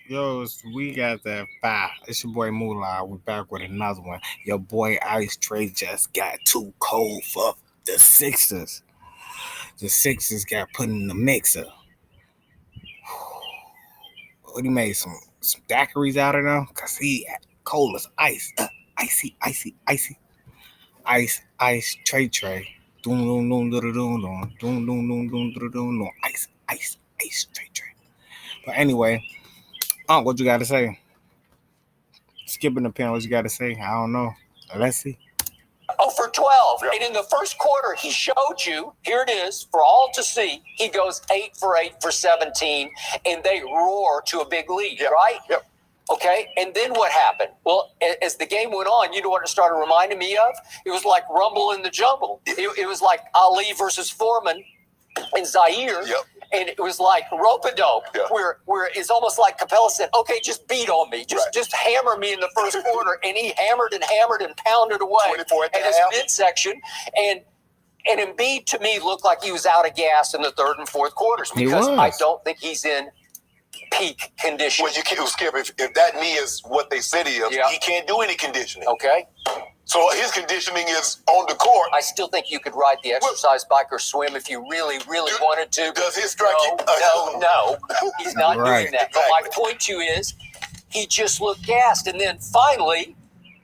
Yo, we got that fire. It's your boy Mullah. We back with another one. Your boy Ice Trey just got too cold for the Sixers. The Sixers got put in the mixer. What he made some daiquiris out of them? Cause he cold as ice. Icy, icy, icy. Ice, ice, Trey Trey. Doom, doom, doom, doom, doom, doom, doom, doom, doom, doom, doom, doom. Ice, ice, ice, Trey Trey. But anyway, what you got to say? Skipping the pen, what you got to say? I don't know. Let's see. 0 for 12. Yep. And in the first quarter, he showed you, here it is, for all to see. He goes 8 for 8 for 17, and they roar to a big lead, right? Yep. Okay, and then what happened? Well, as the game went on, you know what it started reminding me of? It was like Rumble in the Jungle. It was like Ali versus Foreman in Zaire. Yep. And it was like rope-a-dope, where it's almost like Capella said, okay, just beat on me. Just hammer me in the first quarter. And he hammered and pounded away at his midsection. And Embiid, to me, looked like he was out of gas in the third and fourth quarters because I don't think he's in peak condition. Well, you can't, Skip, if that knee is what they said he is, he can't do any conditioning. Okay. So his conditioning is on the court. I still think you could ride the exercise bike or swim if you really, really wanted to. Does his strike No. He's not doing that. But my point to you is, he just looked gassed. And then finally,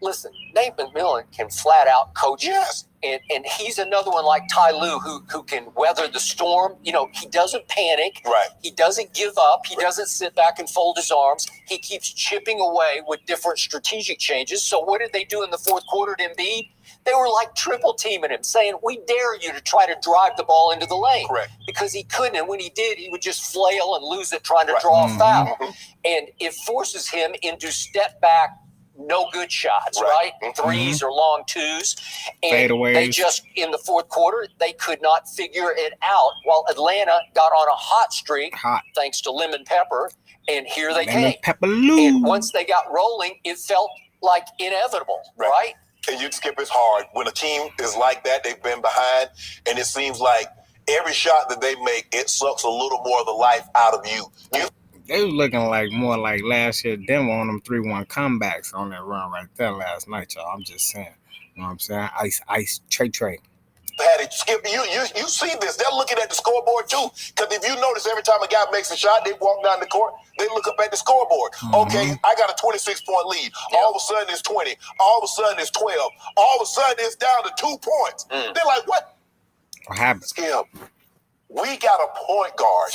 listen, Nate McMillan can flat out coach. Yes. And he's another one like Ty Lue who can weather the storm. You know, he doesn't panic. Right. He doesn't give up. He doesn't sit back and fold his arms. He keeps chipping away with different strategic changes. So what did they do in the fourth quarter to Embiid? They were like triple teaming him, saying, we dare you to try to drive the ball into the lane. Correct. Because he couldn't. And when he did, he would just flail and lose it trying to draw a foul. And it forces him into step back, no good shots, right? Threes or long twos. And they just, in the fourth quarter, they could not figure it out while Atlanta got on a hot streak thanks to Lemon Pepper. And here they came. And once they got rolling, it felt like inevitable, right? And you Skip, it's hard. When a team is like that, they've been behind, and it seems like every shot that they make, it sucks a little more of the life out of you. They was looking like more like last year Denver on them 3-1 comebacks on that run right there last night, y'all. I'm just saying. You know what I'm saying? Ice, ice, Trey, Trey. Patty, Skip, you see this. They're looking at the scoreboard, too. Because if you notice, every time a guy makes a shot, they walk down the court, they look up at the scoreboard. Okay, I got a 26-point lead. All of a sudden, it's 20. All of a sudden, it's 12. All of a sudden, it's down to 2 points. They're like, what? What happened? Skip, we got a point guard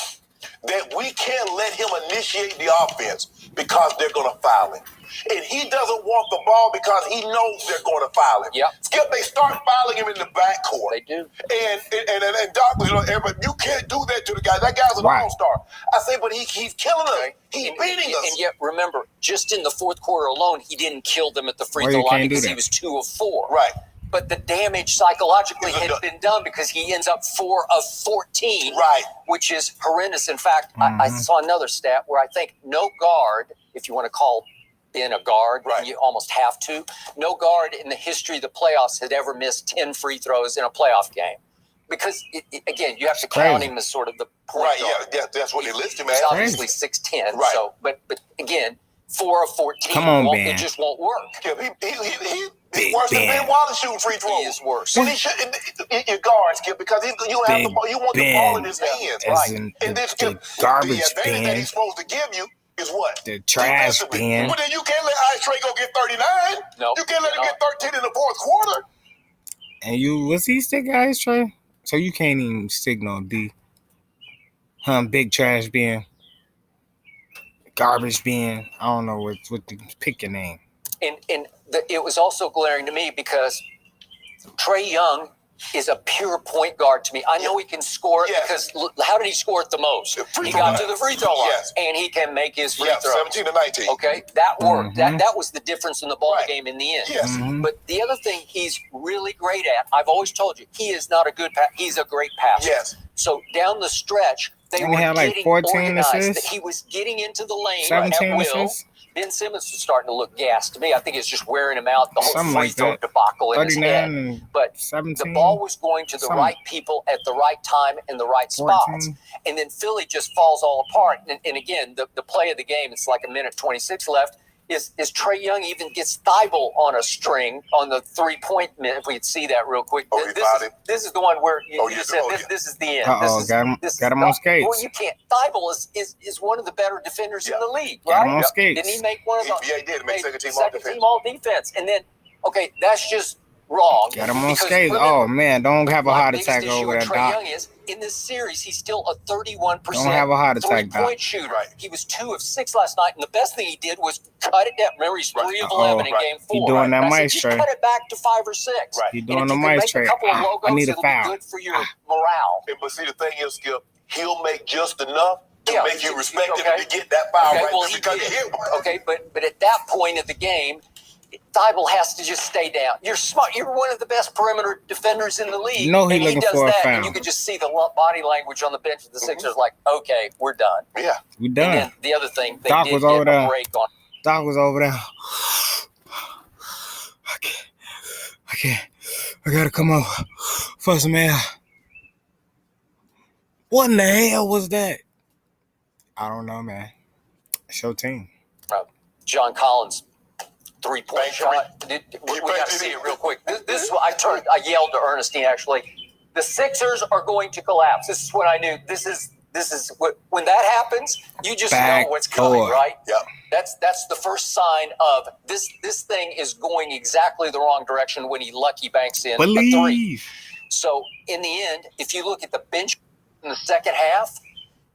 that we can't let him initiate the offense because they're going to foul him. And he doesn't want the ball because he knows they're going to foul him. Skip, they start fouling him in the backcourt. They do. And Doc was like, but you can't do that to the guy. That guy's an all-star. I say, but he's killing us. He's beating us. And yet, remember, just in the fourth quarter alone, he didn't kill them at the free throw line because he was 2 of 4. Right. But the damage psychologically had been done because he ends up 4 of 14, which is horrendous. In fact, I saw another stat where I think no guard, if you want to call Ben a guard, you almost have to, no guard in the history of the playoffs had ever missed 10 free throws in a playoff game. Because, again, you have to count him as sort of the point guard. That's what they list him as. He's obviously 6'10", so, but again, 4 of 14, it just won't work. He's worse than Ben Wallace shooting free throws. He is worse. Well, he should, your guard, Skip, because you don't have the ball. You want the ball in his hands, And then Skip, the garbage the advantage bin that he's supposed to give you is what? The trash bin. Well, then you can't let Ice Trey go get 39. No, you can't let him get 13 in the fourth quarter. And was he stick Ice Trey? So you can't even stick no D. Big trash bin. Garbage bin. I don't know what the pick your name. And it was also glaring to me because Trae Young is a pure point guard to me. I know he can score it because how did he score it the most? He got to the free throw line, and he can make his free throw. 17 to 19. Okay, that worked. That was the difference in the ball game in the end. But the other thing he's really great at, I've always told you, he is not a good he's a great passer. Yes. So down the stretch, They And were he had like getting 14 organized. assists. He was getting into the lane 17 at will. assists. Ben Simmons was starting to look gassed to me. I think it's just wearing him out, the whole Something free like throw that. debacle in his 39 head. and But 17. the ball was going to the Something. right people at the right time in the right 14. spots. And then Philly just falls all apart. And again, the play of the game, it's like a minute 26 left, is Trae Young even gets Thibault on a string on the 3-point minute. If we could see that real quick. This is the one where you just said this is the end. Got him on skates. Well, you can't. Thibault is one of the better defenders in the league, Got right? him on skates. Didn't he make one of those? Yeah, he did. Make second team all defense. And then, okay, that's just wrong. Got him on skates. Oh, man, don't have a heart attack over that, Trae Doc. Young is, in this series, he's still a 31% Don't have a heart attack, Doc. three-point shooter. Right. He was 2 of 6 last night, and the best thing he did was cut it down. Remember, he's 3 of 11 in game 4. He doing that mice tray. Cut it back to 5 or 6. Right. He doing the mice tray. I need a foul. Good for your morale. But see, the thing is, Skip, he'll make just enough to make you respect him to get that foul because he hit one. Okay, but at that point of the game, Thibault has to just stay down. You're smart. You're one of the best perimeter defenders in the league. No, he's looking for a foul. And you could just see the body language on the bench of the Sixers, like, okay, we're done. Yeah, we done. And then the other thing, they Doc did was get over a there. break on. Doc was over there. I can't. I gotta come up for some air. What in the hell was that? I don't know, man. It's your team. John Collins, 3-point shot. We got to see it real quick. This is what I yelled to Ernestine, actually. The Sixers are going to collapse. This is when I knew this is what, when that happens, you just know what's coming, right? Yeah. That's the first sign of this thing is going exactly the wrong direction when he lucky banks in a 3. So in the end, if you look at the bench in the second half,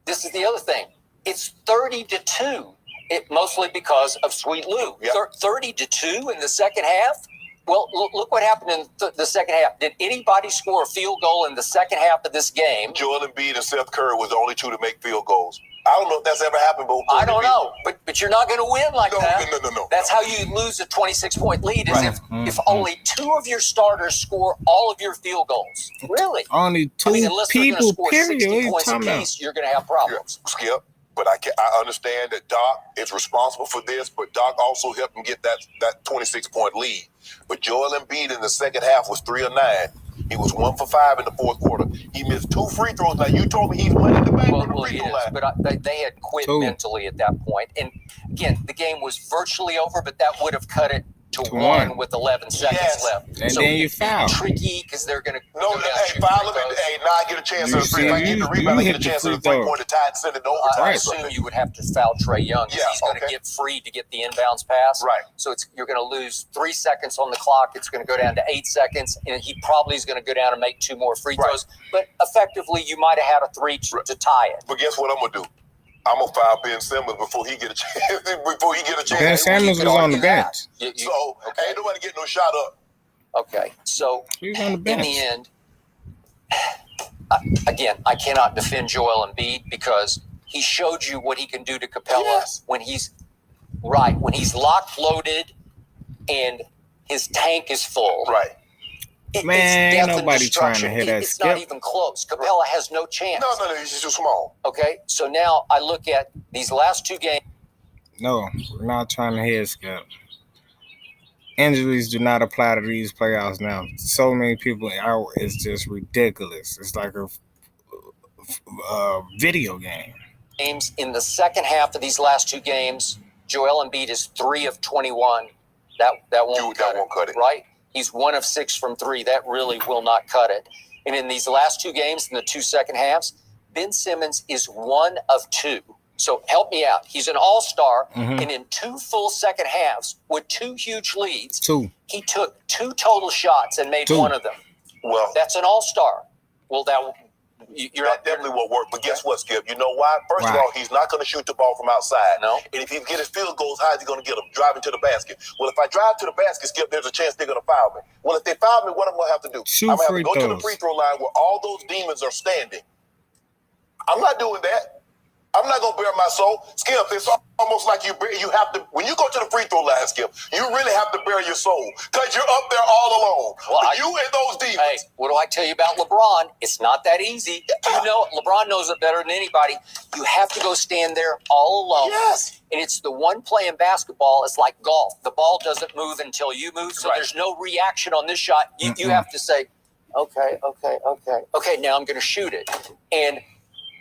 this is the other thing. It's 30-2. Mostly because of Sweet Lou. 30-2 in the second half. Well, look what happened in the second half. Did anybody score a field goal in the second half of this game? Joel Embiid and Seth Curry was the only 2 to make field goals. I don't know if that's ever happened before. I don't know, but you're not going to win like that. No. That's how you lose a 26-point lead. Is if only 2 of your starters score all of your field goals. Really? Only 2 unless people. Score period. 60 points apiece, you're going to have problems. Yeah, Skip. But I understand that Doc is responsible for this, but Doc also helped him get that 26-point lead. But Joel Embiid in the second half was 3 of 9. He was 1 for 5 in the fourth quarter. He missed 2 free throws. Now, you told me he's winning the bank from the free throw line. But they had quit mentally at that point. And, again, the game was virtually over, but that would have cut it to 1 with 11 seconds left. And so then you foul. Tricky because they're going to foul him. Now I get a chance to if I get the rebound, I get a chance to the 3-point to tie and send it to overtime. I assume you would have to foul Trae Young. He's going to get free to get the inbounds pass. Right. So you're going to lose 3 seconds on the clock. It's going to go down to 8 seconds, and he probably is going to go down and make 2 more free throws. But effectively, you might have had a 3 to tie it. But guess what I'm going to do? I'm going to foul Ben Simmons before he get a chance. Ben Simmons was on the bench. So ain't nobody getting no shot up. Okay. So he's on the bench. In the end, again, I cannot defend Joel Embiid because he showed you what he can do to Capella when he's locked, loaded, and his tank is full. Right. Man, ain't nobody trying to hit that It's not even close. Capella has no chance. No, he's just too small. Okay, so now I look at these last 2 games. No, we're not trying to hit Skip. Injuries do not apply to these playoffs now. So many people out, it's just ridiculous. It's like a video game. Games in the second half of these last 2 games, Joel Embiid is 3 of 21. That won't cut it, right? He's 1 of 6 from 3. That really will not cut it. And in these last 2 games, in the 2 second halves, Ben Simmons is 1 of 2. So help me out. He's an all-star, and in 2 full second halves with 2 huge leads, he took 2 total shots and made 1 of them. Well, that's an all-star. Well, that definitely will work. But guess what, Skip? You know why? First of all, he's not going to shoot the ball from outside. No. And if he get his field goals, how is he going to get them? Driving to the basket. Well, if I drive to the basket, Skip, there's a chance they're going to foul me. Well, if they foul me, what am I going to have to do? I'm going to have to go to the free throw line where all those demons are standing. I'm not doing that. I'm not gonna bare my soul. Skip, it's almost like you have to, when you go to the free throw line, Skip, you really have to bare your soul because you're up there all alone. Well, you and those defense. Hey, what do I tell you about LeBron? It's not that easy. You know, LeBron knows it better than anybody. You have to go stand there all alone. Yes. And it's the one play in basketball. It's like golf. The ball doesn't move until you move, so there's no reaction on this shot. You have to say, okay, now I'm going to shoot it. And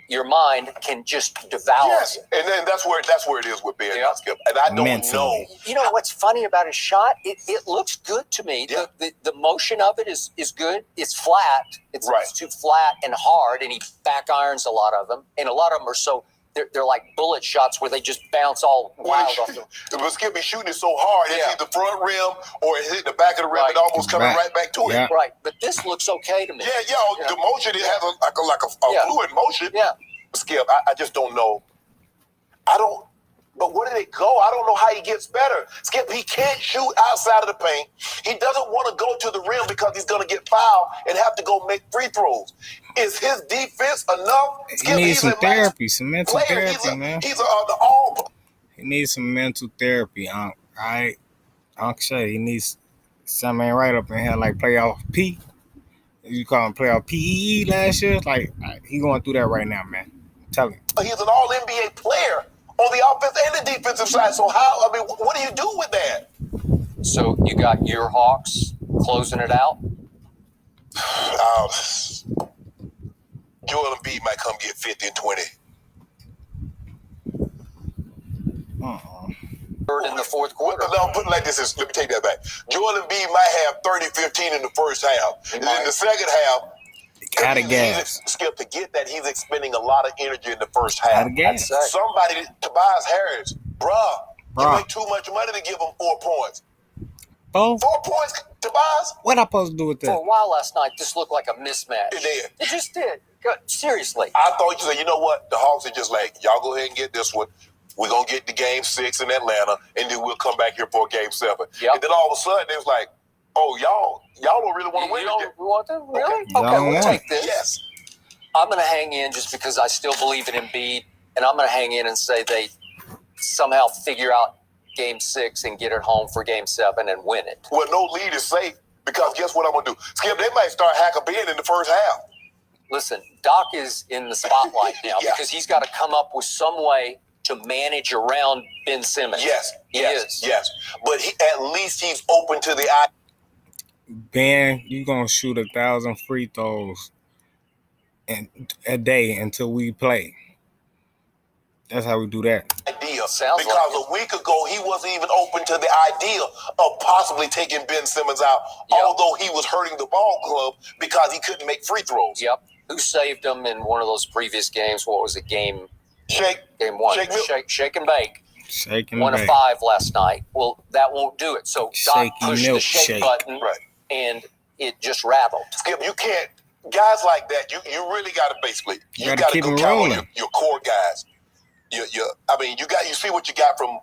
your mind can just devour. Yes, and then that's where it is with Ben Skip. And I don't know. You know what's funny about his shot? It looks good to me. Yeah. The motion of it is good. It's flat. It's too flat and hard, and he back irons a lot of them. And a lot of them are so they're like bullet shots where they just bounce all wild off them. But Skip be shooting it so hard, it's either the front rim or it hit the back of the rim and almost coming right back to it. Right, but this looks okay to me. Yeah. The motion, it has a fluid motion. Yeah. Skip, I just don't know. But where did it go? I don't know how he gets better. Skip, he can't shoot outside of the paint. He doesn't want to go to the rim because he's going to get fouled and have to go make free throws. Is his defense enough? Skip, he needs some therapy, some mental therapy, man. He's the all. He needs some mental therapy, Unc. Right? Unc Shay, he needs something right up in here, like playoff P. You call him playoff PE last year? Like, he going through that right now, man. Tell him. He's an all-NBA player on the offense and the defensive side. So what do you do with that? So you got your Hawks closing it out? Joel Embiid might come get 50 and 20. Third in the fourth quarter. No, put it like this. Let me take that back. Joel Embiid might have 30-15 in the first half. And then in the second half, out of gas. Skip, to get that, he's expending a lot of energy in the first half. Out of gas. Somebody, Tobias Harris, bruh, you make too much money to give him 4 points. 4 points, Tobias? What I supposed to do with that? For a while last night, this looked like a mismatch. It did. It just did. Seriously. I thought you said, you know what? The Hawks are just like, y'all go ahead and get this one. We're going to get to game 6 in Atlanta, and then we'll come back here for game 7. Yep. And then all of a sudden, it was like, oh, y'all don't really want to win this game. You want them? Really? Okay, we'll take this. Yes. I'm going to hang in just because I still believe in Embiid, and I'm going to hang in and say they somehow figure out game 6 and get it home for game 7 and win it. Well, no lead is safe because guess what I'm going to do? Skip, they might start hacking Ben in the first half. Listen, Doc is in the spotlight now because he's got to come up with some way to manage around Ben Simmons. Yes, he is. Yes. But at least he's open to the idea. Ben, you're going to shoot 1,000 free throws a day until we play. That's how we do that. Sounds because like a week ago, he wasn't even open to the idea of possibly taking Ben Simmons out, although he was hurting the ball club because he couldn't make free throws. Yep. Who saved him in one of those previous games? What was it? Game 1. Shake and bake. Shake and 1 bake. of 5 last night. Well, that won't do it. So Doc pushed the shake button, and it just rattled. Skip, you can't. Guys like that, you really got to basically. You got to go count on your core guys. You see what you got from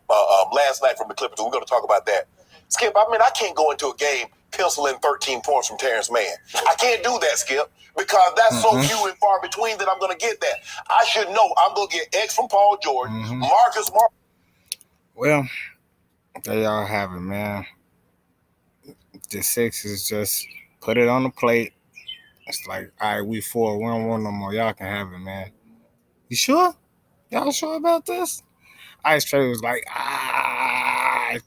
last night from the Clippers. We're going to talk about that. Skip, I can't go into a game penciling 13 points from Terrence Mann. I can't do that, Skip, because that's so few and far between that I'm going to get that. I should know I'm going to get X from Paul George, Marcus Smart. Well, there y'all have it, man. The Sixers just put it on the plate. It's like, all right, we 4. We don't want no more. Y'all can have it, man. You sure? Y'all sure about this? Ice Trey was like,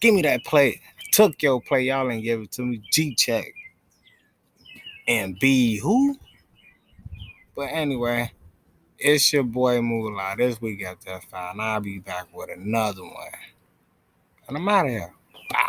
give me that plate. I took your plate. Y'all ain't give it to me. G-check. And B, who? But anyway, it's your boy Mullah. This week at that 5. And I'll be back with another one. And I'm out of here. Wow.